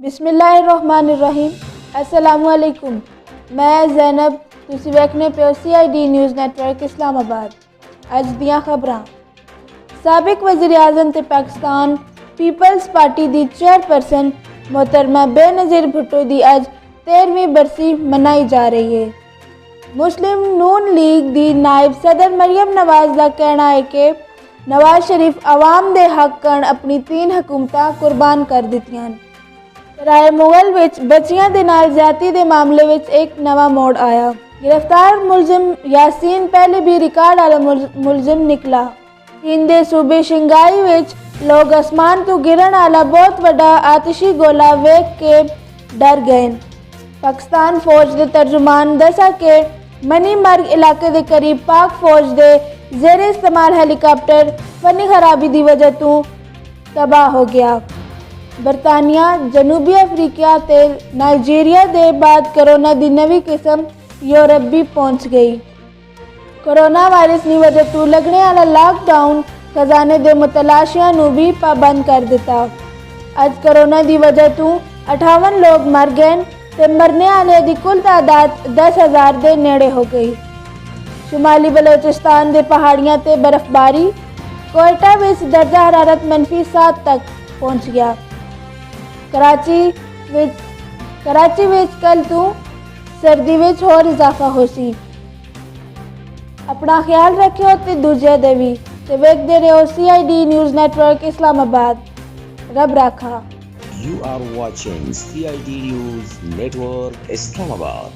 बिस्मिल्लाहिर्रहमानिर्रहीम। अस्सलामुअलैकुम। मैं ज़ैनब, तुसी वेखने पे CID न्यूज़ नेटवर्क इस्लामाबाद। अज दियां खबरां। साबिक वज़ीर आज़म ते पाकिस्तान पीपल्स पार्टी दी चेयरपर्सन मोहतरमा बेनज़ीर भुट्टो दी अज 13वीं बरसी मनाई जा रही है। मुस्लिम नून लीग दी नायब सदर मरियम नवाज़ का कहना है कि नवाज शरीफ आवाम दे हक कण अपनी 3 हुकूमतां कुर्बान कर दित्तियां। सराय मुगल विच बच्चियां दे नाल ज़्यादती दे मामले विच एक नवा मोड़ आया। गिरफ्तार मुलजिम यासीन पहले भी रिकॉर्ड वाला मुलजिम निकला। चीन दे सूबे शिंगाई विच लोग आसमान तो गिरन वाला बहुत बड़ा आतिशी गोला वेख के डर गए। पाकिस्तान फौज दे तर्जुमान दसा के मनीमर्ग इलाके दे करीब पाक फौज दे ज़ेरे इस्तेमाल हेलीकॉप्टर फनी खराबी की वजह तो तबाह हो गया। बरतानिया, जनूबी अफ्रीका ते नाइजीरिया दे बाद कोरोना की नवी किस्म यूरोप भी पहुंच गई। कोरोना वायरस की वजह तो लगने वाला लॉकडाउन खजाने के मुतलाशियां नू भी पाबंद कर दिता। अज कोरोना की वजह तो 58 लोग मर गए ते मरने वाले की कुल तादाद 10,000 के नेड़े हो गई। शुमाली बलोचिस्तान के पहाड़ियां ते बर्फबारी। कोयटा में दर्जा हरारत -7 तक पहुंच गया। कराची विच कल तो सर्दी विच होर इजाफा हो सी। अपना ख्याल रखियो ते दूजे दे भी ते वेखदे रहो CID न्यूज़ नेटवर्क इस्लामाबाद। रब राखा। You are watching CID News Network Islamabad.